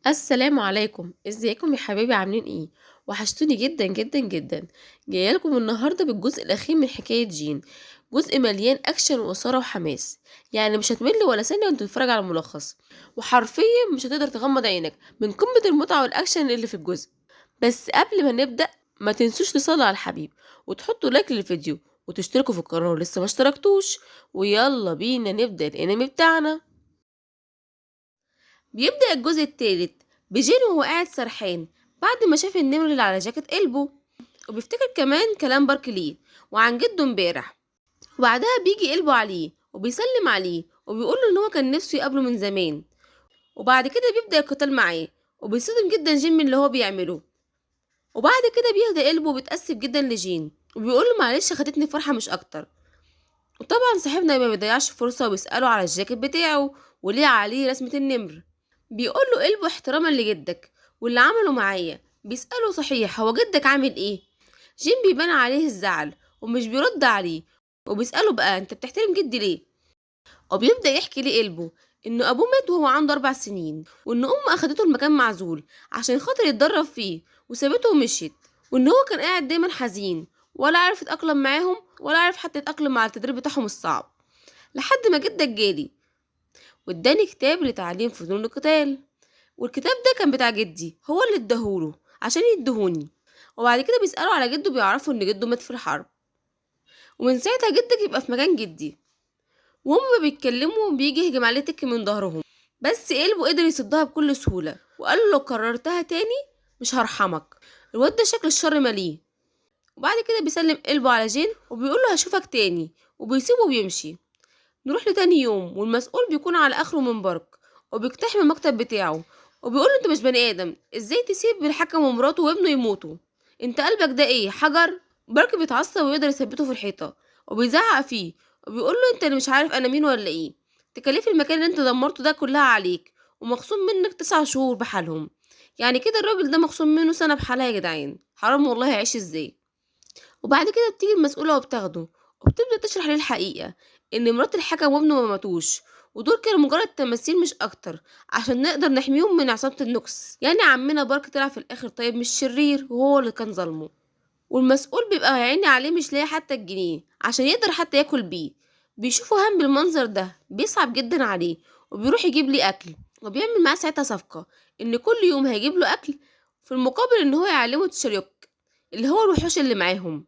السلام عليكم، ازيكم يا حبايبي عاملين ايه؟ وحشتوني جدا جدا جدا. جايه لكم النهارده بالجزء الاخير من حكايه جين. جزء مليان اكشن واثاره وحماس. يعني مش هتمل ولا ثانيه وانت بتتفرج على الملخص. وحرفيا مش هتقدر تغمض عينك من قمه المتعه والاكشن اللي في الجزء. بس قبل ما نبدا، ما تنسوش تصلوا على الحبيب وتحطوا لايك للفيديو وتشتركوا في القناه لو لسه ما اشتركتوش. ويلا بينا نبدا الانمي بتاعنا. بيبدأ الجزء التالت بجين وهو قاعد سرحان بعد ما شاف النمر اللي على جاكيت قلبه، وبيفتكر كمان كلام باركلي وعن جده امبارح. وبعدها بيجي قلبه عليه وبيسلم عليه وبيقوله ان هو كان نفسه يقابله من زمان. وبعد كده بيبدأ القتال معاه، وبيصدم جدا جين من اللي هو بيعمله. وبعد كده بيهدى قلبه وبيتأسف جدا لجين وبيقوله معلش خدتني فرحة مش أكتر. وطبعا صاحبنا ما بيضيعش فرصة وبيسأله على الجاكيت بتاعه وليه عليه رسمة النمر. بيقول له قلبه احتراما لجدك واللي عمله معايا. بيسأله صحيح هو جدك عامل ايه؟ جيم بيبان عليه الزعل ومش بيرد عليه، وبيسأله بقى انت بتحترم جدي ليه؟ وبيبدأ يحكي ليه قلبه انه ابوه مات وهو عنده 4 سنين، وان امه اخدته المكان معزول عشان خاطر يتدرب فيه وسابته ومشيت، وان هو كان قاعد دايما حزين ولا عارف يتأقلم معاهم ولا عارف حتى يتأقلم مع التدريب بتاعهم الصعب. لحد ما جدك جالي واداني كتاب لتعليم فنون القتال، والكتاب ده كان بتاع جدي هو اللي اداهوله عشان يدهوني. وبعد كده بيسألوا على جده بيعرفوا ان جده مات في الحرب، ومن ساعتها جدك يبقى في مكان جدي. وهم بيتكلموا بيجي يهجم عليه تك من ظهرهم، بس قلبه قدر يصدها بكل سهولة وقال له لو كررتها تاني مش هرحمك. الواد ده شكل الشر مليه. وبعد كده بيسلم قلبه على جين وبيقول له هشوفك تاني، وبيسيبه وبيمشي. نروح لتاني يوم والمسؤول بيكون على اخره من برك وبيقتحم المكتب بتاعه، وبيقول له انت مش بني ادم، ازاي تسيب الحكم ومراته وابنه يموتوا؟ انت قلبك ده ايه حجر؟ برك بيتعصب ويقدر يثبته في الحيطه وبيزعق فيه، وبيقول له انت اللي مش عارف انا مين ولا ايه؟ تكاليف المكان اللي انت دمرته ده كلها عليك، ومخصوم منك 9 شهور بحالهم. يعني كده الراجل ده مخصوم منه سنه بحالها يا جدعان، حرام والله يعيش ازاي. وبعد كده بتيجي المسؤولة وبتاخده وبتبدأ تشرح ليه الحقيقة إن مرات الحكم وابنه ما ماتوش، ودول كانوا مجرد تماثيل مش أكتر عشان نقدر نحميهم من عصابة النكس. يعني عمنا بارك طلع في الآخر طيب مش شرير وهو اللي كان ظلمه. والمسؤول بيبقى يا عيني عليه مش لاقي حتى الجنيه عشان يقدر حتى ياكل بيه. بيشوفه هم بالمنظر ده بيصعب جدا عليه، وبيروح يجيب ليه أكل، وبيعمل معاه ساعتها صفقة إن كل يوم هيجيب له أكل في المقابل إن هو يعلمه تشريك اللي هو الوحوش اللي معاهم.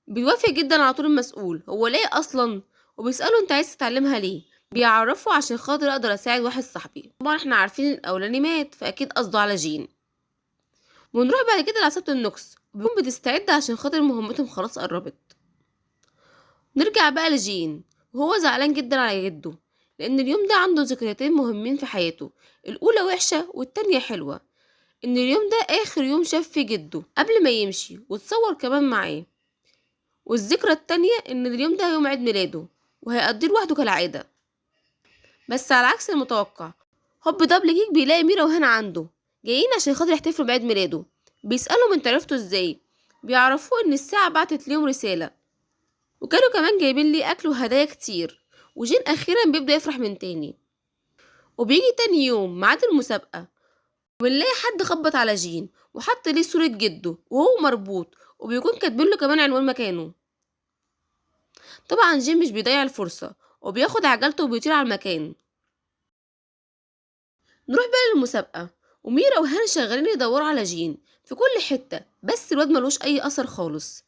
بيوافق جدا على طول المسؤول هو ليه اصلا، وبيسأله انت عايز تتعلمها ليه؟ بيعرفه عشان خاطر اقدر اساعد واحد صاحبي. طبعا احنا عارفين الاولاني مات فاكيد قصده على جين. ونروح بعد كده لعصابة النكس بيكون بتستعد عشان خاطر مهمتهم خلاص قربت. نرجع بقى لجين وهو زعلان جدا على جده، لان اليوم ده عنده ذكرياتين مهمين في حياته، الاولى وحشة والتانية حلوة. ان اليوم ده اخر يوم شاف فيه جده قبل ما يمشي وتصور كمان معاه، والذكرى التانية ان اليوم ده يوم عيد ميلاده وهيقضيه لوحده كالعادة. بس على عكس المتوقع، هوب دبل كيك بيلاقي ميرا وهنا عنده جايين عشان خاطر يحتفلوا بعيد ميلاده. بيسألهم انت عرفتوا ازاي؟ بيعرفوه ان الساعة بعتت ليهم رسالة، وكانوا كمان جايبين ليه اكل وهدايا كتير. وجين اخيرا بيبدأ يفرح من تاني. وبيجي تاني يوم ميعاد المسابقة، وبنلاقي حد خبط على جين وحط ليه صورة جده وهو مربوط، وبيكون كاتبين له كمان عنوان مكانه. طبعا جيم مش بيضيع الفرصة وبياخد عجلته وبيطير على المكان. نروح بقى للمسابقة، وميرا وهان شغالين يدوروا على جين في كل حتة بس الواد ملوش أي أثر خالص.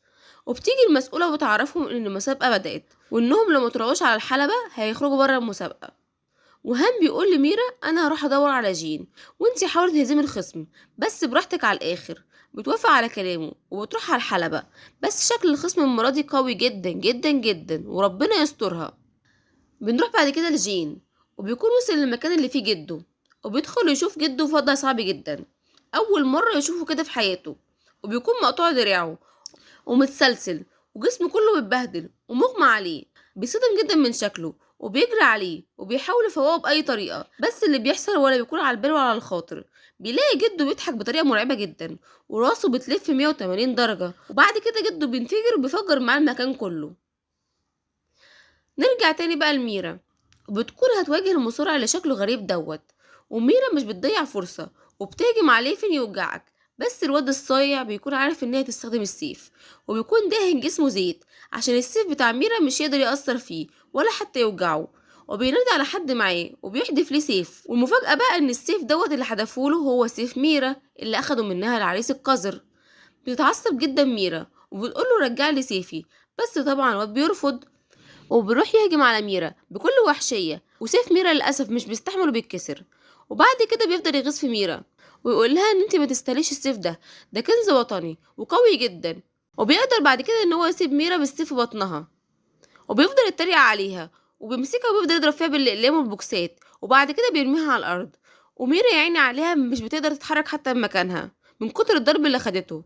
وبتيجي المسؤولة وتعرفهم إن المسابقة بدأت وإنهم لو مطلعوش على الحلبة هيخرجوا برا المسابقة. وهان بيقول لميرا أنا هروح أدور على جين وانتي حاولي تهزمي الخصم بس براحتك على الآخر. بتوافق على كلامه وبتروح على الحلبة، بس شكل الخصم المرة دي قوي جدا جدا جدا وربنا يسترها. بنروح بعد كده لجين وبيكون وصل للمكان اللي فيه جده، وبيدخل يشوف جده في وضع صعب جدا، أول مرة يشوفه كده في حياته. وبيكون مقطوع دراعه ومتسلسل وجسمه كله متبهدل ومغمى عليه. بيصدم جدا من شكله وبيجري عليه وبيحاول يفوقه بأي طريقة، بس اللي بيحصل ولا بيكون على البال ولا على الخاطر. بيلاقي جده بيضحك بطريقة مرعبة جدا وراسه بتلف 180 درجة، وبعد كده جده بينفجر وبيفجر معاه المكان كله. نرجع تاني بقى لميرا، وبتكون هتواجه المصارع اللي شكله غريب دوت، وميرا مش بتضيع فرصة وبتهجم عليه فين يوجعك. بس الواد الصايع بيكون عارف ان هي تستخدم السيف، وبيكون داهن جسمه زيت عشان السيف بتاع ميرا مش يقدر يأثر فيه ولا حتى يوجعه. وبينادي على حد معاه وبيحدف ليه سيف، والمفاجأة بقى ان السيف دوت اللي حدفوله هو سيف ميرا اللي اخده منها العريس القذر. بتتعصب جدا ميرا وبتقوله رجع لي سيفي، بس طبعا الواد بيرفض وبيروح يهجم على ميرا بكل وحشية، وسيف ميرا للأسف مش بيستحمل وبيتكسر. وبعد كده بيفضل يغيظ في ميرا ويقول لها ان انت ما تستاهليش السيف ده كنز وطني وقوي جدا. وبيقدر بعد كده ان هو يسيب ميرا بالسيف في بطنها، وبيفضل يتريق عليها وبيمسكها وبيفضل يضرب فيها بالاقلام والبوكسات، وبعد كده بيرميها على الارض. وميرا يا عيني عليها مش بتقدر تتحرك حتى من مكانها من كتر الضرب اللي خدته.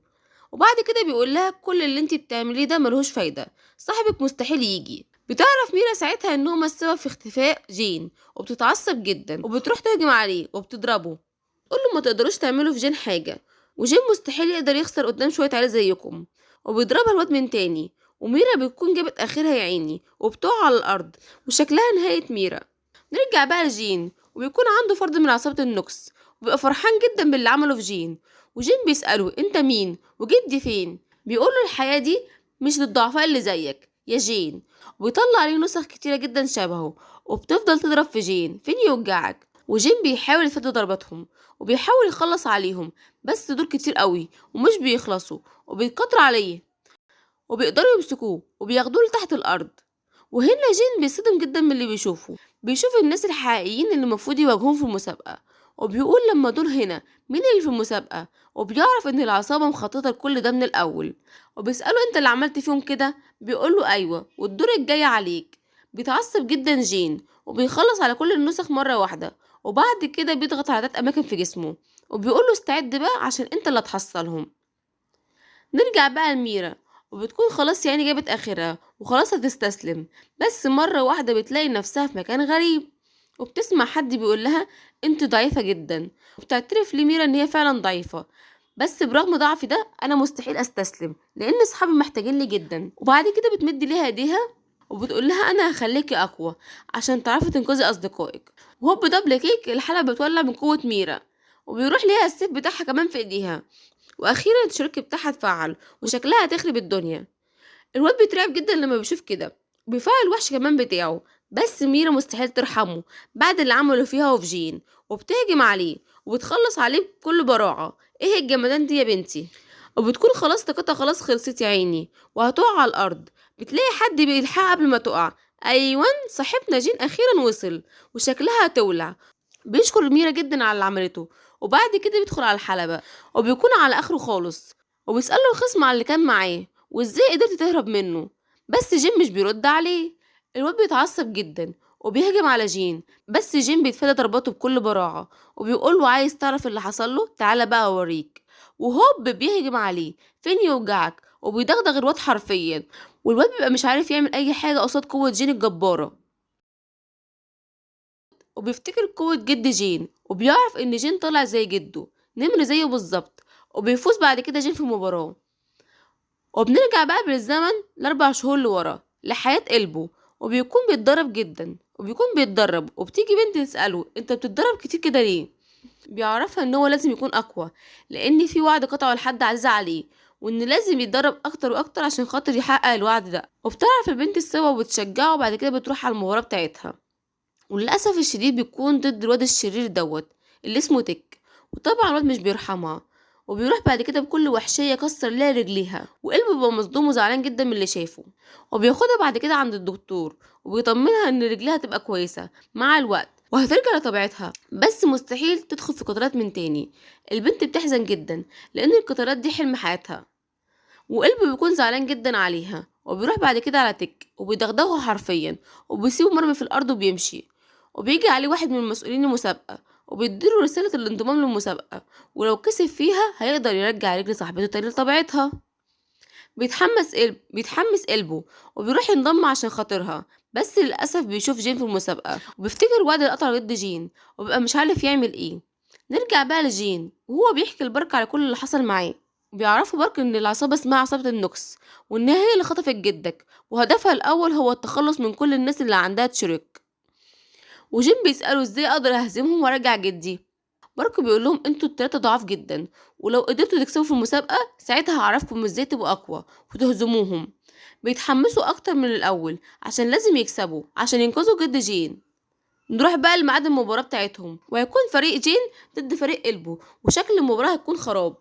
وبعد كده بيقول لها كل اللي انتي بتعمليه ده ملهوش فايدة، صاحبك مستحيل يجي. بتعرف ميرا ساعتها ان هما السبب في اختفاء جين، وبتتعصب جدا وبتروح تهجم عليه وبتضربه، تقول له ما تقدروش تعملوا في جين حاجة، وجين مستحيل يقدر يخسر قدام شوية عيال زيكم. وبيضربها الواد من تاني، وميرا بتكون جابت اخرها يا عيني وبتقع على الارض وشكلها نهاية ميرا. نرجع بقى لجين، وبيكون عنده فرد من عصابة النكس، وبيبقى فرحان جدا باللي عمله في جين. وجين بيسأله انت مين وجدي فين؟ بيقوله الحياة دي مش للضعفاء اللي زيك يا جين، وبيطلع عليه نسخ كتيرة جدا شبهه، وبتفضل تضرب في جين فين يوجعك. وجين بيحاول يفادي ضرباتهم وبيحاول يخلص عليهم، بس دول كتير قوي ومش بيخلصوا وبيتكتروا عليه، وبيقدروا يمسكوه وبياخدوه لتحت الأرض. وهنا جين بيصدم جدا من اللي بيشوفه، بيشوف الناس الحقيقيين اللي المفروض يواجهوهم في المسابقة، وبيقول لما دول هنا مين اللي في المسابقة، وبيعرف ان العصابة مخططة لكل ده من الأول. وبيسأله انت اللي عملت فيهم كده؟ بيقوله ايوه والدور الجاي عليك. بيتعصب جدا جين وبيخلص على كل النسخ مرة واحدة، وبعد كده بيضغط على 3 أماكن في جسمه وبيقوله استعد بقى عشان انت اللي هتحصلهم. نرجع بقى لميرا، وبتكون خلاص يعني جابت اخرها وخلاص هتستسلم، بس مرة واحدة بتلاقي نفسها في مكان غريب، وبتسمع حد بيقول لها انت ضعيفة جدا. وبتعترف لميرا ان هي فعلا ضعيفة، بس برغم ضعفي ده انا مستحيل استسلم لان اصحابي محتاجين لي جدا. وبعد كده بتمد ليها ايديها وبتقول لها انا هخليكي اقوى عشان تعرفي تنقذي اصدقائك. وهوب دبل كيك الحلبة بتولع من قوة ميرا، وبيروح ليها السيف بتاعها كمان في ايديها. واخيرا الشريك بتاعها اتفعل وشكلها هتخرب الدنيا. الواد بيترعب جدا لما بيشوف كده، بيفعل الوحش كمان بتاعه، بس ميرا مستحيل ترحمه بعد اللي عمله فيها وفي جين، وبتهجم عليه وبتخلص عليه بكل براعة. ايه الجمدان دي يا بنتي؟ وبتكون خلاص طاقتها خلاص خلصت يا عيني وهتقع على الارض. بتلاقي حد بيلحقها قبل ما تقع، ايوان صاحبنا جين اخيرا وصل وشكلها هتولع. بيشكر ميرا جدا على اللي عملته، وبعد كده بيدخل على الحلبة وبيكون على اخره خالص، وبيسأله الخصم على اللي كان معاه وازاي قدرت تهرب منه، بس جين مش بيرد عليه. الواد بيتعصب جدا وبيهجم على جين، بس جين بيتفادى ضرباته بكل براعة وبيقول له عايز تعرف اللي حصل له تعالى بقى اوريك. وهوب بيهجم عليه فين يوجعك وبيدغدغ الواد حرفيا، والواد بيبقى مش عارف يعمل اي حاجة قصاد قوة جين الجبارة، وبيفتكر قوة جد جين وبيعرف ان جين طالع زي جده نمر زيه بالظبط. وبيفوز بعد كده جين في المباراة. وبنرجع بقى بالزمن ل4 شهور لورا لحياة قلبه، وبيكون بيتدرب جدا وبتيجي بنت تسأله انت بتتدرب كتير كده ليه؟ بيعرفها ان هو لازم يكون اقوى لان في وعد قطعه لحد عزيز عليه، وان لازم يتدرب اكتر واكتر عشان خاطر يحقق الوعد ده. وبتعرف البنت السبب وبتشجعه، وبعد كده بتروح على المباراة بتاعتها. وللأسف الشديد بيكون ضد الواد الشرير دوت اللي اسمه تك، وطبعا الواد مش بيرحمها، وبيروح بعد كده بكل وحشية كسر لها رجليها، وقلبه بيبقى مصدوم وزعلان جدا من اللي شافه. وبياخدها بعد كده عند الدكتور وبيطمنها ان رجليها تبقى كويسة مع الوقت وهترجع لطبيعتها، بس مستحيل تدخل في قطارات من تاني. البنت بتحزن جدا لان القطارات دي حلم حياتها، وقلبه بيكون زعلان جدا عليها. وبيروح بعد كده على تك وبيدغدغه حرفيا وبيسيبه مرمي في الارض وبيمشي. وبيجي عليه واحد من مسؤولين المسابقة وبيديله رسالة الانضمام للمسابقة، ولو كسب فيها هيقدر يرجع رجل صاحبته تاني لطبيعتها. بيتحمس قلبه وبيروح ينضم عشان خاطرها، بس للأسف بيشوف جين في المسابقة وبيفتكر وعد القطع ضد جين وبيبقى مش عارف يعمل ايه. نرجع بقى لجين وهو بيحكي لبارك على كل اللي حصل معاه. بيعرفوا بارك ان العصابة اسمها عصابة النكس، وان هي اللي خطفت جدك وهدفها الاول هو التخلص من كل الناس اللي عندها تشرك. وجين بيسأله ازاي اقدر اهزمهم وارجع جدي. بارك بيقول لهم انتوا التلاتة ضعاف جدا، ولو قدرتوا تكسبوا في المسابقة ساعتها هعرفكم ازاي تبقوا اقوى وتهزموهم. بيتحمسوا اكتر من الاول عشان لازم يكسبوا عشان ينقذوا جد جين. نروح بقى لميعاد المباراة بتاعتهم، وهيكون فريق جين ضد فريق إلبو، وشكل المباراة هتكون خراب.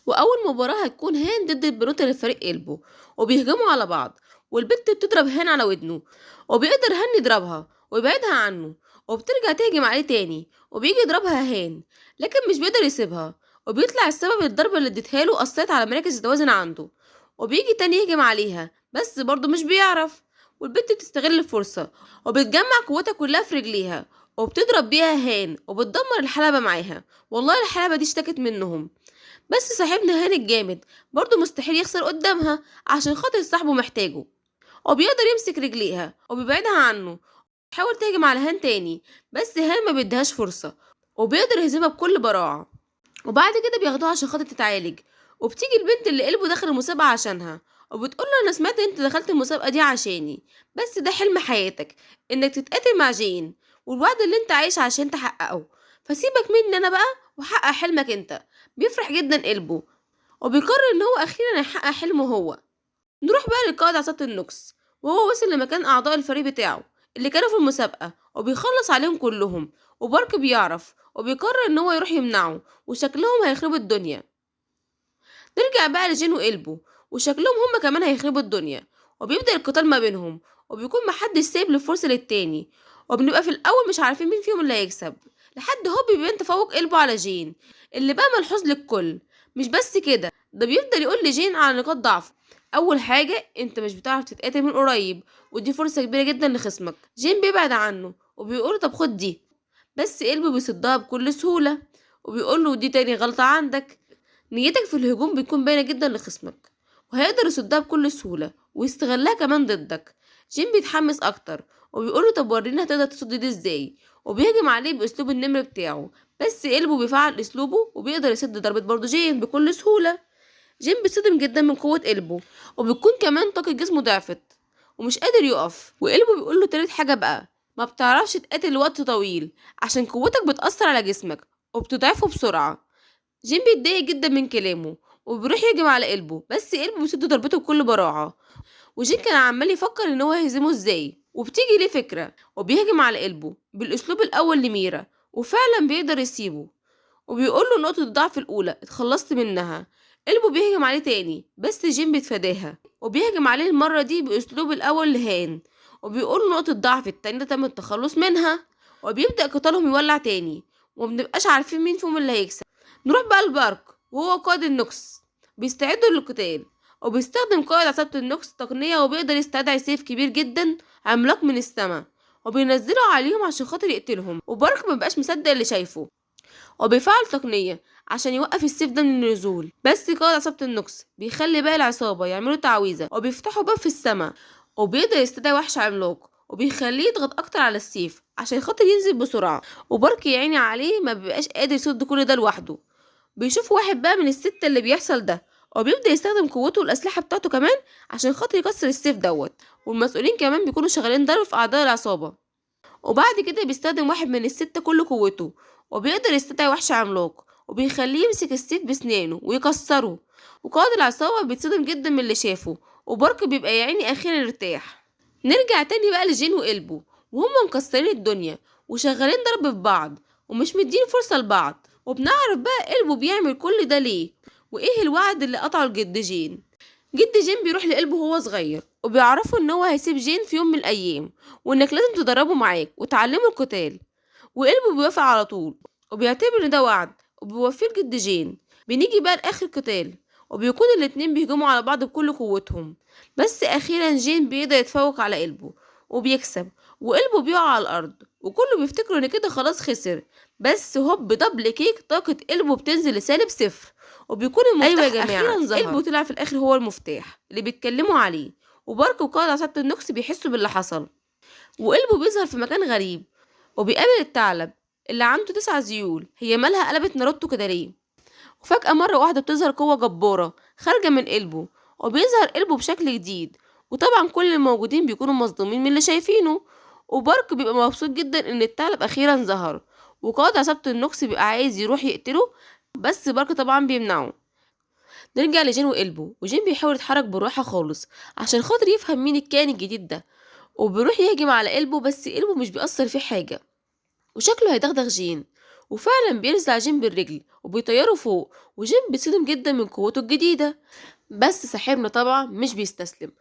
وأول مباراة هتكون هان ضد البنوتة لفريق إلبو، وبيهجموا على بعض، والبنت بتضرب هان على ودنه، وبيقدر هان يضربها ويبعدها عنه، وبترجع تهجم عليه تاني وبيجي يضربها هان، لكن مش بيقدر يسيبها، وبيطلع السبب الضربة اللي اديتها له أثرت على مراكز التوازن عنده، وبيجي تاني يهجم عليها بس برضه مش بيعرف. والبنت بتستغل الفرصة وبتجمع قوتها كلها في رجليها، وبتضرب بيها هان وبتدمر الحلبة معاها. والله الحلبة دي اشتكت منهم، بس صاحبنا هان الجامد برضه مستحيل يخسر قدامها عشان خاطر صاحبه محتاجه، وبيقدر يمسك رجليها وبيبعدها عنه. تحاول تهجم على هان تاني بس هان ما بيديهاش فرصة، وبيقدر يهزمها بكل براعة. وبعد كده بياخدوها عشان خاطر تتعالج، وبتيجي البنت اللي قلبه دخل المسابقة عشانها، وبتقوله انا سمعت ان انت دخلت المسابقة دي عشاني، بس ده حلم حياتك انك تتقاتل مع جين، والوعد اللي انت عايش عشان تحققه، فسيبك مني انا بقى وحقق حلمك انت. بيفرح جدا قلبه وبيقرر ان هو اخيرا هيحقق حلمه هو. نروح بقى لقائد عصابة النوكس، وهو وصل لمكان أعضاء الفريق بتاعه اللي كانوا في المسابقة، وبيخلص عليهم كلهم، وبارك بيعرف وبيقرر إن هو يروح يمنعه، وشكلهم هيخربوا الدنيا. نرجع بقى لجين وإلبو، وشكلهم هما كمان هيخربوا الدنيا، وبيبدأ القتال ما بينهم، وبيكون محدش سايب الفرصة للتاني، وبنبقى في الأول مش عارفين مين فيهم اللي هيكسب، لحد هوب بيبان تفوق إلبو على جين اللي بقى ملحوظ للكل. مش بس كده، ده بيفضل يقول لجين على نقاط ضعفه. اول حاجه انت مش بتعرف تتقاتل من قريب، ودي فرصه كبيره جدا لخصمك. جين بيبعد عنه وبيقول طب خد دي، بس قلبه بيصدها بكل سهوله، وبيقول له دي تاني غلطه عندك. نيتك في الهجوم بتكون باينه جدا لخصمك، وهيقدر يصدها بكل سهوله ويستغلها كمان ضدك. جين بيتحمس اكتر وبيقول له طب ورينا هتقدر تصد دي ازاي، وبيهجم عليه باسلوب النمر بتاعه، بس قلبه بيفعل اسلوبه وبيقدر يسد ضربه برضه جين بكل سهوله. جيم بيتصدم جدا من قوة قلبه، وبيكون كمان طاقة جسمه ضعفت ومش قادر يقف. وقلبه بيقول له تالت حاجة بقى، ما بتعرفش تقاتل لوقت طويل عشان قوتك بتأثر على جسمك وبتضعفه بسرعة. جيم بيتضايق جدا من كلامه وبيروح يهجم على قلبه، بس قلبه بيسد ضربته بكل براعة. وجين كان عمال يفكر ان هو يهزمه ازاي، وبتيجي ليه فكرة وبيهجم على قلبه بالاسلوب الاول لميرا، وفعلا بيقدر يسيبه، وبيقول له نقطة الضعف الأولى اتخلصت منها. قلبه بيهجم عليه تاني بس جيم بيتفاداها، وبيهجم عليه المرة دي بأسلوب الأول لهان، وبيقول له نقطة الضعف التانية تم التخلص منها. وبيبدأ قتالهم يولع تاني، ومبنبقاش عارفين مين فيهم اللي هيكسب. نروح بقى البارك وهو قائد النوكس بيستعدوا للقتال، وبيستخدم قائد عصابة النوكس تقنية، وبيقدر يستدعي سيف كبير جدا عملاق من السماء وبينزله عليهم عشان خاطر يقتلهم. وبارك مبقاش مصدق اللي شايفه، وبيفعل تقنية عشان يوقف السيف ده من النزول، بس قائد عصابة النوكس بيخلي باقي العصابة يعملوا تعويذة وبيفتحوا باب في السماء، وبيقدر يستدعي وحش عملاق وبيخليه يضغط اكتر على السيف عشان خاطر ينزل بسرعة. وبارك يا عيني عليه ما بيبقاش قادر يصد كل ده لوحده. بيشوف واحد بقى من الستة اللي بيحصل ده، وبيبدأ يستخدم قوته والأسلحة بتاعته كمان عشان خاطر يكسر السيف دوت. والمسؤولين كمان بيكونوا شغالين ضرب في أعضاء العصابة. وبعد كده بيستخدم واحد من الستة كل قوته، وبيقدر يستدعي وحش عملاق وبيخليه يمسك السيف بسنانه ويكسره. وقائد العصابة بيتصدم جدا من اللي شافه، وبارك بيبقى يا عيني أخيرا ارتاح. نرجع تاني بقى لجين وقلبه، وهم مكسرين الدنيا وشغالين ضرب في بعض ومش مدين فرصة لبعض. وبنعرف بقى قلبه بيعمل كل ده ليه، وايه الوعد اللي قطعه لجد جين. جد جين بيروح لقلبه وهو صغير وبيعرفه ان هو هيسيب جين في يوم من الايام، وانك لازم تدربه معاك وتعلمه القتال. وقلبه بيوافق على طول وبيعتبر ان ده وعد وبيوفيه لجد جين. بنيجي بقى لاخر قتال، وبيكون الاتنين بيهجموا على بعض بكل قوتهم، بس اخيرا جين بيقدر يتفوق على قلبه وبيكسب، وقلبه بيقع على الارض وكله بيفتكروا ان كده خلاص خسر. بس هوب دبل كيك، طاقة قلبه بتنزل لسالب صفر، وبيكون المفتاح أيوة يا جماعة، اخيرا ظهر. قلبه طلع في الاخر هو المفتاح اللي بيتكلموا عليه. وبارك وقائد عصابة النوكس بيحسوا باللي حصل، وقلبه بيظهر في مكان غريب وبيقابل الثعلب اللي عنده 9 ذيول. هي مالها قلبت ناروتو كده ليه؟ وفجأة مرة واحدة بتظهر قوة جبارة خارجة من قلبه، وبيظهر قلبه بشكل جديد. وطبعا كل الموجودين بيكونوا مصدومين من اللي شايفينه، وبارك بيبقى مبسوط جدا ان الثعلب اخيرا ظهر، وقائد عصابة النوكس بيبقى عايز يروح يقتله، بس بارك طبعا بيمنعه. نرجع لجين وقلبه، وجين بيحاول يتحرك بالراحة خالص عشان خاطر يفهم مين الكائن الجديد ده، وبيروح يهجم على قلبه، بس قلبه مش بيأثر فيه حاجة وشكله هيدغدغ جين، وفعلا بيرزع جين بالرجل وبيطيره فوق، وجين بيتصدم جدا من قوته الجديدة. بس صاحبنا طبعا مش بيستسلم،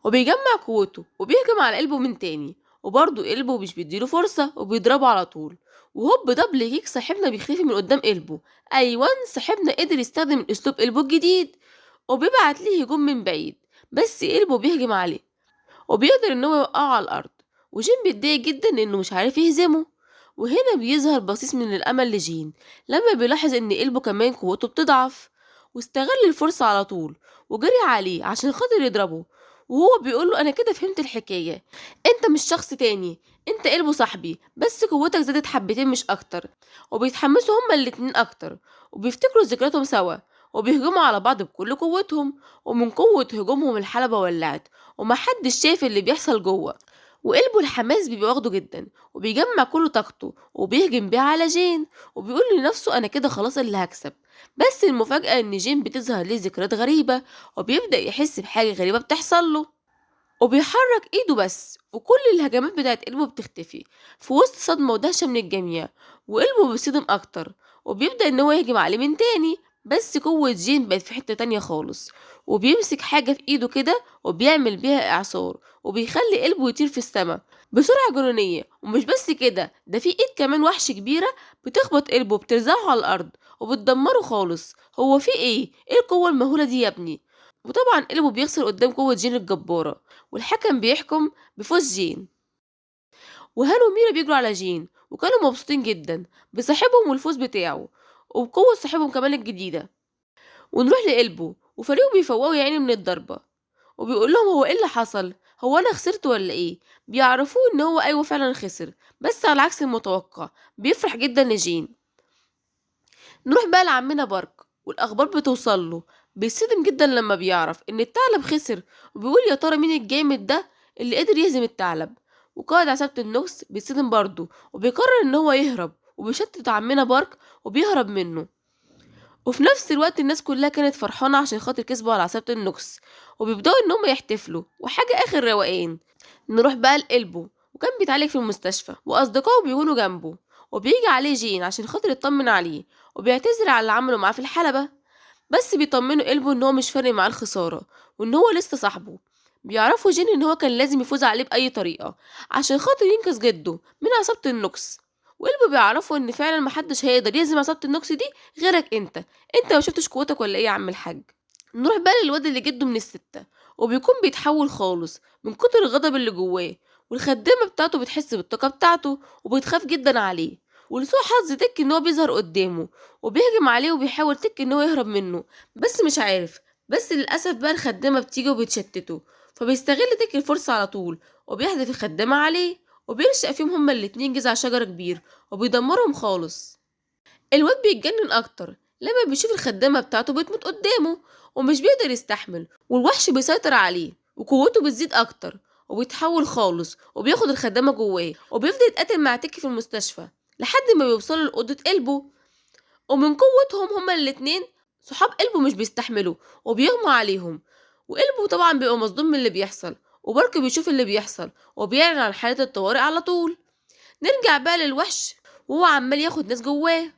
وبيجمع قوته وبيهجم على قلبه من تاني، وبرضه قلبه مش بيديله فرصة وبيضربه على طول، وهوب دبل كيك صاحبنا بيختفي من قدام قلبه. أيوان صاحبنا قدر يستخدم أسلوب قلبه الجديد، وبيبعت ليه هجوم من بعيد، بس قلبه بيهجم عليه وبيقدر ان هو يوقعه على الأرض، وجين بيتضايق جدا انه مش عارف يهزمه. وهنا بيظهر بصيص من الأمل لجين لما بيلاحظ ان قلبه كمان قوته بتضعف، واستغل الفرصة على طول وجري عليه عشان خاطر يضربه، وهو بيقوله انا كده فهمت الحكاية، انت مش شخص تاني، انت قلبه صاحبي بس قوتك زادت حبتين مش اكتر. وبيتحمسوا هما الاتنين اكتر، وبيفتكروا ذكرياتهم سوا، وبيهجموا على بعض بكل قوتهم، ومن قوة هجومهم الحلبة ولعت ومحدش شايف اللي بيحصل جوه، وقلبه الحماس بيبقى واخده جدا، وبيجمع كل طاقته وبيهجم بيها على جين، وبيقول لنفسه انا كده خلاص اللي هكسب. بس المفاجأة ان جين بتظهر ليه ذكريات غريبة، وبيبدأ يحس بحاجة غريبة بتحصل له، وبيحرك ايده بس، وكل الهجمات بتاعت قلبه بتختفي في وسط صدمة ودهشة من الجميع، وقلبه بيصدم اكتر، وبيبدأ ان هو يهجم عليه من تاني، بس قوة جين بقت في حتة تانية خالص، وبيمسك حاجة في ايده كده وبيعمل بيها اعصار، وبيخلي قلبه يطير في السماء بسرعة جنونية. ومش بس كده، ده في ايد كمان وحش كبيرة بتخبط قلبه وبترزعه على الارض وبتدمره خالص. هو في ايه القوة المهولة دي يا ابني؟ وطبعا قلبه بيخسر قدام قوة جين الجبارة، والحكم بيحكم بفوز جين. وهانو وميرا بيجروا على جين وكانوا مبسوطين جدا بصاحبهم والفوز بتاعه وبقوة صاحبهم كمان الجديدة. ونروح لقلبه وفريقه بيفوقوا يعني من الضربة، وبيقول لهم هو ايه اللي حصل، هو انا خسرت ولا ايه؟ بيعرفوه ان هو ايوه فعلا خسر، بس على عكس المتوقع بيفرح جدا لجين. نروح بقى لعمنا بارك، والاخبار بتوصل له، بيتصدم جدا لما بيعرف ان الثعلب خسر، وبيقول يا ترى مين الجامد ده اللي قدر يهزم الثعلب. وقائد عصابة النوكس بيتصدم برضه وبيقرر ان هو يهرب، وبيشتت عمنا بارك وبيهرب منه. وفي نفس الوقت الناس كلها كانت فرحانة عشان خاطر كسبوا على عصابة النوكس، وبيبدأوا ان هم يحتفلوا وحاجة اخر روقان. نروح بقى لقلبه، وكان بيتعالج في المستشفى واصدقائه بيكونوا جنبه، وبيجي عليه جين عشان خاطر يطمن عليه، وبيعتذر على اللي عمله معاه في الحلبة، بس بيطمنوا قلبه ان هو مش فارق معاه الخسارة وان هو لسه صاحبه. بيعرفوا جين ان هو كان لازم يفوز عليه بأي طريقة عشان خاطر ينقذ جده من عصابة النوكس، وقلبه بيعرفوا ان فعلا محدش هيقدر يهزم عصابة النوكس دي غيرك انت ما شفتش قوتك ولا ايه يا عم الحاج؟ نروح بقى للواد اللي جده من الستة، وبيكون بيتحول خالص من كتر الغضب اللي جواه، والخدامة بتاعته بتحس بالطاقة بتاعته وبتخاف جدا عليه، ولسوء حظ تك ان هو بيظهر قدامه وبيهجم عليه وبيحاول تك ان هو يهرب منه، بس مش عارف. بس للأسف بقى الخدامة بتيجي وبتشتته، فبيستغل تك الفرصة على طول وبيحدف الخدامة عليه، وبيرشق فيهم هما الاتنين جذع شجرة كبير وبيدمرهم خالص. الواد بيتجنن اكتر لما بيشوف الخدامة بتاعته بتموت قدامه، ومش بيقدر يستحمل، والوحش بيسيطر عليه وقوته بتزيد اكتر، وبيتحول خالص وبياخد الخدامة جواه، وبيفضل يتقاتل مع تيكي في المستشفى لحد ما بيوصلوا لأوضة قلبه. ومن قوتهم هما الاتنين صحاب قلبه مش بيستحملوا وبيغمى عليهم، وقلبه طبعا بيبقى مصدوم من اللي بيحصل، وبارك بيشوف اللي بيحصل وبيعلن عن حالة الطوارئ على طول. نرجع بقى للوحش وهو عمال ياخد ناس جواه،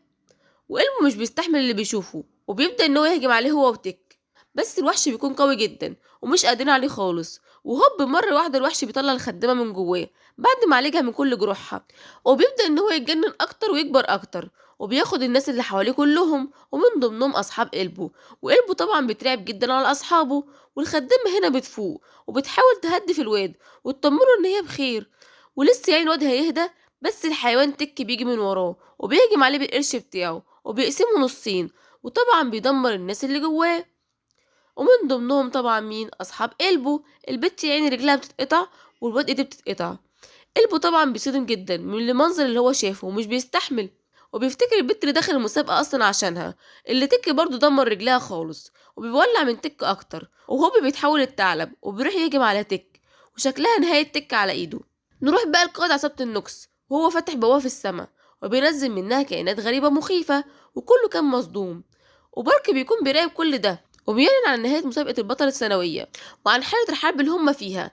وقلبه مش بيستحمل اللي بيشوفه وبيبدأ ان هو يهجم عليه هو وتك، بس الوحش بيكون قوي جدا ومش قادرين عليه خالص، وهوب مرة واحدة الوحش بيطلع الخدامة من جواه بعد ما عالجها من كل جروحها، وبيبدأ ان هو يتجنن اكتر ويكبر اكتر، وبياخد الناس اللي حواليه كلهم ومن ضمنهم اصحاب قلبه، وقلبه طبعا بيترعب جدا على اصحابه. والخدامة هنا بتفوق وبتحاول تهدي في الواد وتطمنه ان هي بخير ولسه يعني الواد هيهدى، بس الحيوان تك بيجي من وراه وبيهجم عليه بالقرش بتاعه وبيقسمه نصين، وطبعا بيدمر الناس اللي جواه، ومن ضمنهم طبعا مين؟ اصحاب قلبه. البت يعني رجلها بتتقطع والواد ايده بتتقطع. قلبه طبعا بيصدم جدا من المنظر اللي هو شافه ومش بيستحمل، وبيفتكر البت اللي داخل المسابقة اصلا عشانها اللي تك برضه دمر رجلها خالص، وبيولع من تك اكتر، وهو بيتحول الثعلب وبيروح يهجم على تك، وشكلها نهاية تك على ايده. نروح بقى لقائد عصابة النوكس وهو فاتح بوابة في السما وبينزل منها كائنات غريبة مخيفة، وكله كان مصدوم. وبارك بيكون بيراقب كل ده وبيعلن عن نهاية مسابقة البطل السنوية وعن حالة الحرب اللي هما فيها.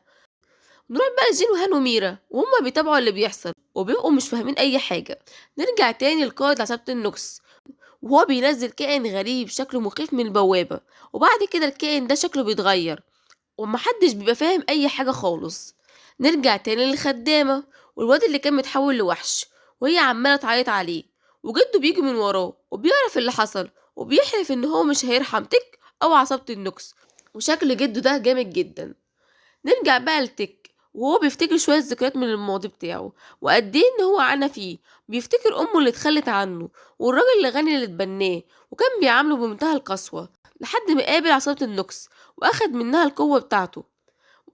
نروح بقى لجين وهان وميرا وهما بيتابعوا اللي بيحصل وبيبقوا مش فاهمين أي حاجة. نرجع تاني لقائد عصابة النوكس وهو بينزل كائن غريب شكله مخيف من البوابة، وبعد كده الكائن ده شكله بيتغير ومحدش بيبقى فاهم أي حاجة خالص. نرجع تاني للخدامة والواد اللي كان متحول لوحش وهي عمالة تعيط عليه، وجده بيجي من وراه وبيعرف اللي حصل وبيحلف ان هو مش هيرحم تك او عصابة النكس، وشكل جده ده جامد جدا. نرجع بقى لتك وهو بيفتكر شوية ذكريات من الماضي بتاعه وقد ايه ان هو عانى فيه. بيفتكر امه اللي اتخلت عنه والراجل الغني اللي اتبناه وكان بيعامله بمنتهى القسوة، لحد ما قابل عصابة النكس واخد منها القوة بتاعته.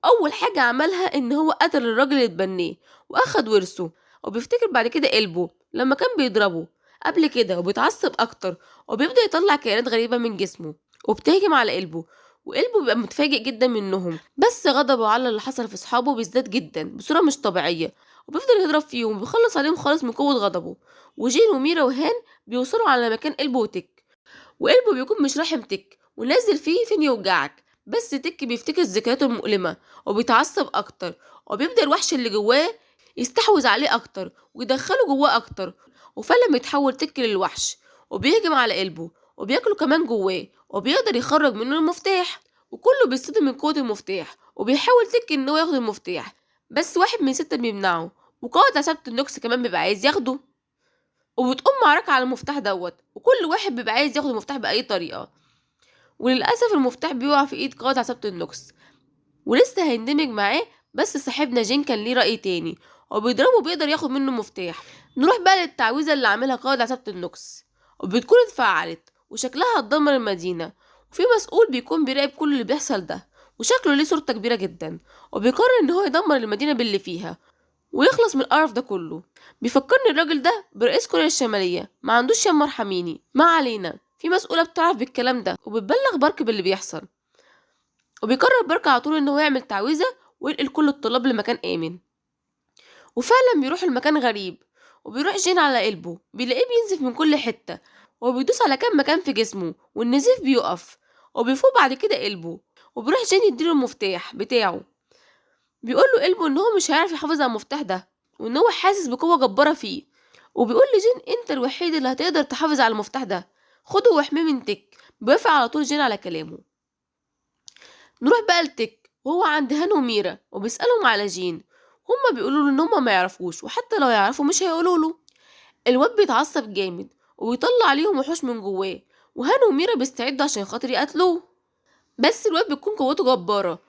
اول حاجه عملها ان هو قتل الراجل اللي اتبناه واخد ورثه. وبيفتكر بعد كده قلبه لما كان بيضربه قبل كده وبيتعصب اكتر وبيبدا يطلع كائنات غريبه من جسمه وبتهجم على قلبه، وقلبه بيبقى متفاجئ جدا منهم، بس غضبه على اللي حصل في صحابه بيزداد جدا بصوره مش طبيعيه وبيفضل يضرب فيهم وبيخلص عليهم خالص من قوه غضبه. وجين وميرا وهان بيوصلوا على مكان قلبه وتك، وقلبه بيكون مش راحم تك ونازل فيه فين يوجعك، بس تك بيفتكر ذكرياته المؤلمة وبيتعصب أكتر وبيبدأ الوحش اللي جواه يستحوذ عليه أكتر ويدخله جواه أكتر، وفعلا بيتحول تك للوحش وبيهجم على قلبه وبياكله كمان جواه وبيقدر يخرج منه المفتاح، وكله بيصطدم من قوة المفتاح وبيحاول تك إن هو ياخد المفتاح، بس واحد من ستة بيمنعه وقائد عصابة النكس كمان بيبقى عايز ياخده، وبتقوم معركة على المفتاح دوت وكل واحد بيبقى عايز ياخد المفتاح بأي طريقة، وللأسف المفتاح بيقع في إيد قائد عصابة النكس ولسه هيندمج معاه، بس صاحبنا جين كان ليه رأي تاني وبيضربه وبيقدر ياخد منه مفتاح. نروح بقى للتعويذة اللي عاملها قائد عصابة النكس وبتكون اتفعلت وشكلها هتدمر المدينة، وفي مسؤول بيكون بيراقب كل اللي بيحصل ده وشكله ليه سلطة كبيرة جدا وبيقرر ان هو يدمر المدينة باللي فيها ويخلص من القرف ده كله. بيفكرني الراجل ده برئيس كوريا الشمالية، ما عندوش يا مرحميني. ما علينا، في مسؤولة بتعرف بالكلام ده وبتبلغ بارك باللي بيحصل، وبيقرر بارك على طول ان هو يعمل تعويذة وينقل كل الطلاب لمكان آمن. وفعلا بيروح المكان غريب وبيروح جين على قلبه بيلاقيه بينزف من كل حتة وبيدوس على كام مكان في جسمه والنزيف بيقف وبيفوق بعد كده قلبه، وبيروح جين يديله المفتاح بتاعه. بيقول له قلبه ان هو مش هيعرف يحافظ على المفتاح ده وان هو حاسس بقوة جبارة فيه، وبيقول لجين انت الوحيد اللي هتقدر تحافظ على المفتاح ده، خده واحميه من تك. بيوافق على طول جين على كلامه. نروح بقى لتك وهو عند هان وميرا وبيسألهم على جين، هما بيقولوا له ان هما ما يعرفوش وحتى لو يعرفوا مش هيقولوا له. الواد بيتعصب جامد وبيطلع عليهم وحوش من جواه، وهان وميرا بيستعدوا عشان خاطر يقتلوه، بس الواد بتكون قوته جبارة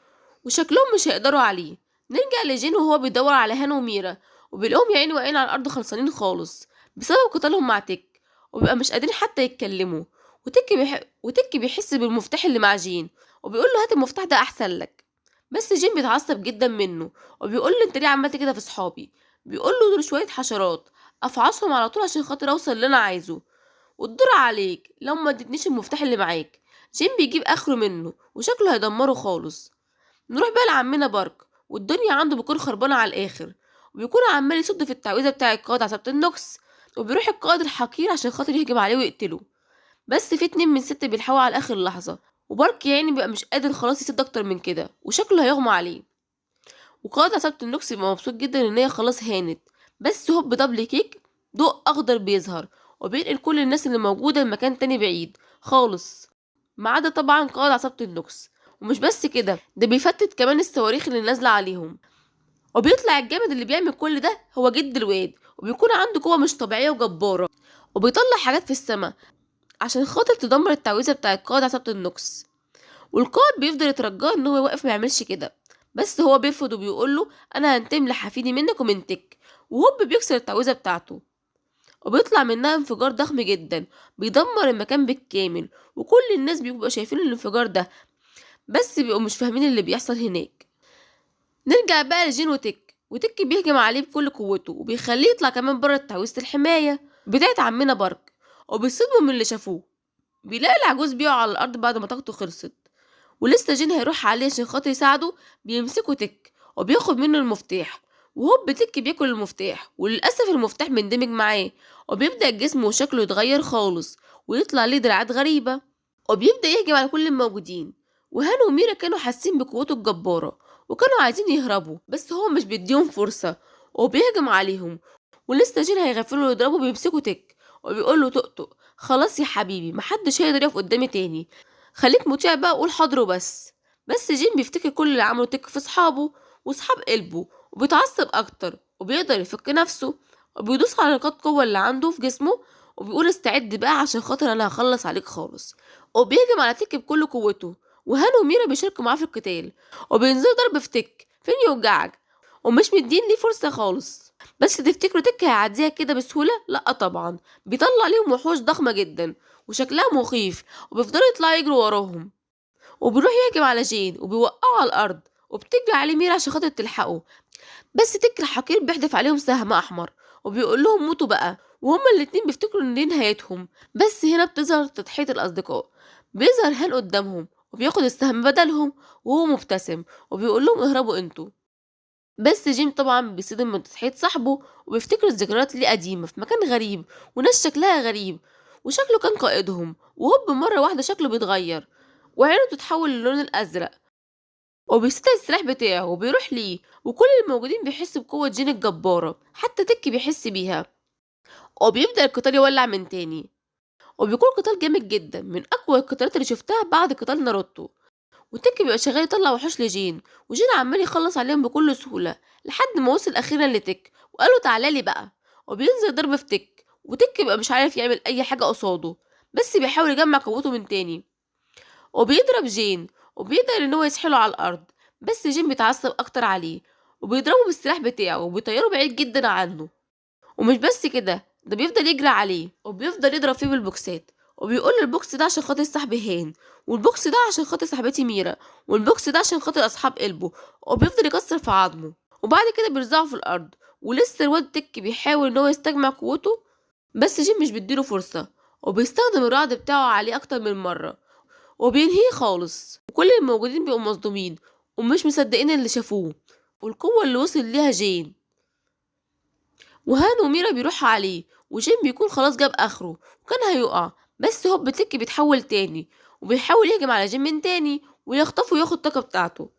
وشكلهم مش هيقدروا عليه. نرجع لجين وهو بيدور على هان وميرا وبيلاقيهم يا عيني واقعين على الارض خلصانين خالص بسبب قتالهم مع تك، وبيبقى مش قادرين حتى يتكلموا. وتك بيحس بالمفتاح اللي مع جين وبيقول له هات المفتاح ده احسن لك، بس جين بيتعصب جدا منه وبيقول له انت ليه عملت كده في صحابي. بيقول له دول شويه حشرات افعصهم على طول عشان خاطر اوصل اللي انا عايزه، والدور عليك لو ما ادتنيش المفتاح اللي معاك. جين بيجيب اخره منه وشكله هيدمره خالص. نروح بقى لعمنا بارك والدنيا عنده بيكون خربانة على الآخر وبيكون عمال يصد في التعويذة بتاع القائد عصابة النكس، وبيروح القائد الحقير عشان خاطر يهجم عليه ويقتله، بس في اتنين من ستة بيلحقوا على آخر لحظة، وبارك يعني بيبقى مش قادر خلاص يسد أكتر من كده وشكله هيغمى عليه. وقائد عصابة النكس بيبقى مبسوط جدا إن هي خلاص هانت، بس هوب دبل كيك ضوء أخضر بيظهر وبينقل كل الناس اللي موجودة لمكان تاني بعيد خالص ما عدا طبعا قائد عصابة النكس. ومش بس كده، ده بيفتت كمان الصواريخ اللي نازلة عليهم، وبيطلع الجامد اللي بيعمل كل ده هو جد الواد، وبيكون عنده قوة مش طبيعية وجبارة وبيطلع حاجات في السماء عشان خاطر تدمر التعويذة بتاعت قائد عصابة النكس. والقائد بيفضل يترجاه ان هو يوقف ما يعملش كده، بس هو بيرفض وبيقوله انا هنتقم لحفيدي منك ومن تك، وهوب بيكسر التعويذة بتاعته وبيطلع منها انفجار ضخم جدا بيدمر المكان بالكامل، وكل الناس بيبقوا شايفين الانفجار ده بس بيبقوا مش فاهمين اللي بيحصل هناك. نرجع بقى لجين وتك بيهجم عليه بكل قوته وبيخليه يطلع كمان بره تعويذة الحماية بتاعت عمنا بارك، وبيصدموا من اللي شافوه. بيلاقي العجوز بيقع على الأرض بعد ما طاقته خلصت، ولسه جين هيروح عليه عشان خاطر يساعده بيمسكه تك وبياخد منه المفتاح وهوب تك بياكل المفتاح، وللأسف المفتاح بيندمج معاه، وبيبدأ الجسم وشكله يتغير خالص، ويطلع ليه دراعات غريبة، وبيبدأ يهجم على كل الموجودين. وهان وميرا كانوا حاسين بقوته الجبارة، وكانوا عايزين يهربوا، بس هو مش بيديهم فرصة وبيهجم عليهم. ولسه جين هيغفلوا يضربوا بيمسكوا تك، وبيقول له طقطق خلاص يا حبيبي محدش هيقدر يقف قدامي تاني، خليك مطيع بقى وقول حاضر وبس. بس جين بيفتكر كل اللي عمله تك في صحابه وصحاب قلبه، وبيتعصب اكتر وبيقدر يفك نفسه، وبيدوس على نقاط قوة اللي عنده في جسمه، وبيقول استعد بقى عشان خاطر انا هخلص عليك خالص. وبيهجم على تك بكل قوته، وهان وميرا بيشاركوا معاه في القتال، وبينزلوا ضرب في تك فين يوجعك، ومش مدين ليه فرصة خالص. بس تفتكروا تك هيعديها كده بسهولة؟ لأ طبعا، بيطلع ليهم وحوش ضخمة جدا وشكلها مخيف، وبيفضلوا يطلعوا يجروا وراهم، وبيروح يهجم على جين وبيوقعه على الأرض، وبتجري عليه ميرا عشان خاطر تلحقه. بس تك الحقير بيحدف عليهم سهم أحمر، وبيقول لهم موتوا بقى، وهما الاتنين بيفتكروا ان دي نهايتهم. بس هنا بتظهر تضحية الأصدقاء، بيظهر هان قدامهم وبياخد السهم بدلهم، وهو مبتسم وبيقول لهم اهربوا انتوا. بس جيم طبعا بيصدم من تضحية صاحبه، وبيفتكر الذكريات اللي قديمة في مكان غريب وناس شكلها غريب، وشكله كان قائدهم. وهوب مرة واحدة شكله بيتغير، وعينه بتتحول للون الأزرق، وبيستدعي السلاح بتاعه وبيروح ليه، وكل الموجودين بيحسوا بقوة جين الجبارة، حتى تك بيحس بيها، وبيبدأ القتال يولع من تاني. وبيكون قتال جامد جدا، من أقوى القتالات اللي شفتها بعد قتال ناروتو. وتك بيبقى شغال يطلع وحوش لجين، وجين عمال يخلص عليهم بكل سهولة، لحد ما وصل أخيرا لتك وقاله تعالالي بقى، وبينزل ضرب في تك، وتك بيبقى مش عارف يعمل أي حاجة قصاده، بس بيحاول يجمع قوته من تاني، وبيضرب جين، وبيقدر ان هو يسحله على الارض. بس جين بيتعصب اكتر عليه، وبيضربه بالسلاح بتاعه وبيطيره بعيد جدا عنه. ومش بس كده، ده بيفضل يجري عليه وبيفضل يضرب فيه بالبوكسات، وبيقول البوكس ده عشان خاطر صاحبي هان، والبوكس ده عشان خاطر صاحبتي ميرا، والبوكس ده عشان خاطر اصحاب قلبه، وبيفضل يكسر في عظمه. وبعد كده بيرزعه في الارض، ولسه الواد تك بيحاول ان هو يستجمع قوته، بس جين مش بيديله فرصة، وبيستخدم الرعد بتاعه عليه اكتر من مرة، وبينهيه خالص. وكل الموجودين بيبقوا مصدومين ومش مصدقين اللي شافوه والقوة اللي وصل ليها جين. وهان وميرا بيروحوا عليه، وجين بيكون خلاص جاب اخره وكان هيقع، بس هوب تك بيتحول تاني، وبيحاول يهجم على جين من تاني ويخطفه وياخد الطاقة بتاعته.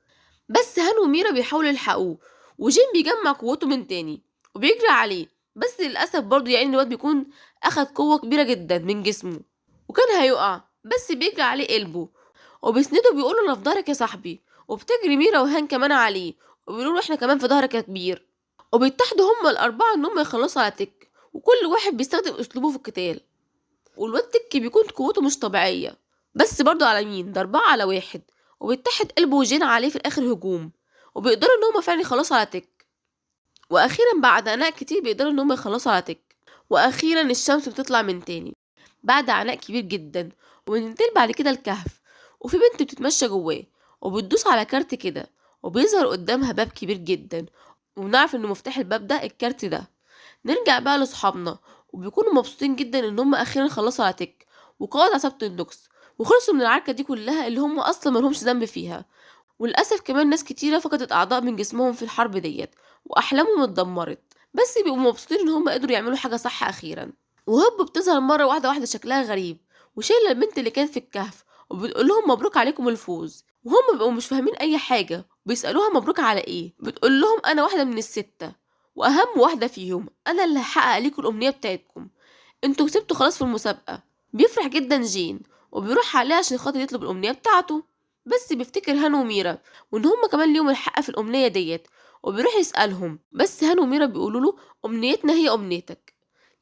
بس هان وميرا بيحاولوا يلحقوه، وجين بيجمع قوته من تاني وبيجري عليه، بس للأسف برضه يعني الواد بيكون أخد قوة كبيرة جدا من جسمه وكان هيقع، بس بيجري عليه قلبه وبيسنده بيقوله انا في ظهرك يا صاحبي. وبتجري ميرا وهان كمان عليه، وبيقولوا احنا كمان في ظهرك يا كبير. وبيتحدوا هما الأربعة إن هما يخلصوا على تك، وكل واحد بيستخدم أسلوبه في القتال. والواد تك بيكون قوته مش طبيعية، بس برضه على مين؟ ده 4 على 1. وبيتحد قلبه وجين عليه في الآخر هجوم، وبيقدروا إن هما فعلا يخلصوا على تك. وأخيرا بعد عناء كتير بيقدروا إن هما يخلصوا على تك. وأخيرا الشمس بتطلع من تاني بعد عناء كبير جدا، وبننتقل بعد كده الكهف، وفي بنت بتتمشى جواه وبتدوس على كارت كده، وبيظهر قدامها باب كبير جدا، ونعرف ان مفتاح الباب ده الكارت ده. نرجع بقى لصحابنا، وبيكونوا مبسوطين جدا ان هم اخيرا خلصوا على تك وقائد عصابة النوكس، وخلصوا من العركة دي كلها اللي هم اصلا ملهمش ذنب فيها. وللأسف كمان ناس كتيرة فقدت أعضاء من جسمهم في الحرب ديت، وأحلامهم اتدمرت، بس بيبقوا مبسوطين إن هم قدروا يعملوا حاجة صح أخيرا. وهوب بتظهر مرة واحدة شكلها غريب، وشايلة البنت اللي كانت في الكهف، وبتقول لهم مبروك عليكم الفوز. وهم بيبقوا مش فاهمين أي حاجة، بيسألوها مبروك على إيه، بتقول لهم أنا واحدة من ال6، وأهم واحدة فيهم أنا اللي هحقق ليكم الأمنية بتاعتكم، انتوا كسبتوا خلاص في المسابقة. بيفرح جدا جين، وبيروح عليها عشان خاطر يطلب الأمنية بتاعته، بس بيفتكر هان وميرا وإن هما كمان ليهم الحق في الأمنية ديت، وبيروح يسألهم، بس هان وميرا بيقولوا له أمنيتنا هي أمنيتك.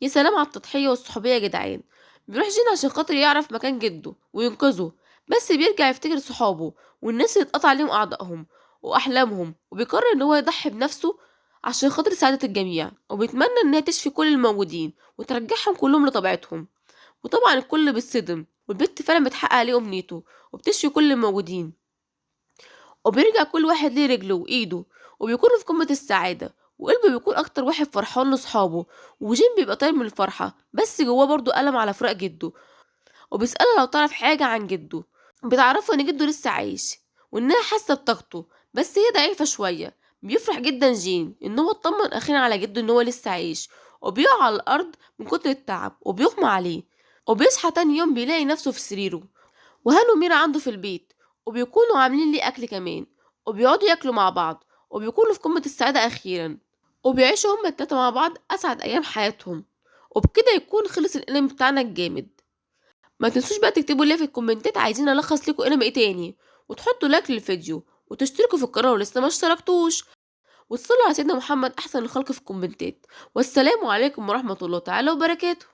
يا سلام على التضحية والصحوبية يا جدعان. بيروح جين عشان خاطر يعرف مكان جده وينقذه، بس بيرجع يفتكر صحابه والناس اللي اتقطع عليهم أعضائهم وأحلامهم، وبيقرر إن هو يضحي بنفسه عشان خاطر سعادة الجميع، وبيتمنى إنها تشفي كل الموجودين وترجعهم كلهم لطبيعتهم. وطبعا الكل بيتصدم، والبت فعلا بتحقق عليه أمنيته وبتشفي كل الموجودين، وبيرجع كل واحد ليه رجله وإيده، وبيكونوا في قمة السعادة. وقلبه بيكون أكتر واحد فرحان لصحابه، وجين بيبقى طاير من الفرحة، بس جواه برضه ألم على فراق جده، وبيسألها لو تعرف حاجة عن جده. بتعرفه إن جده لسه عايش وإنها حاسة بطاقته، بس هي ضعيفة شوية، بيفرح جدا جين ان هو اطمن اخيرا على جده ان هو لسه عايش، وبيقع على الارض من كتر التعب وبيغمى عليه. وبيصحى تاني يوم بيلاقي نفسه في سريره، وهانو وميرا عنده في البيت، وبيكونوا عاملين ليه اكل كمان، وبيقعدوا ياكلوا مع بعض، وبيكونوا في قمة السعادة اخيرا، وبيعيشوا هما التلاتة مع بعض اسعد ايام حياتهم. وبكده يكون خلص الانمي بتاعنا الجامد. ما تنسوش بقى تكتبوا لي في الكومنتات عايزين الخص لكم انمي ايه تاني، وتحطوا لايك للفيديو، وتشتركوا في القناة لو لسه ما اشتركتوش، وتصلوا على سيدنا محمد احسن الخلق في الكومنتات. والسلام عليكم ورحمة الله تعالى وبركاته.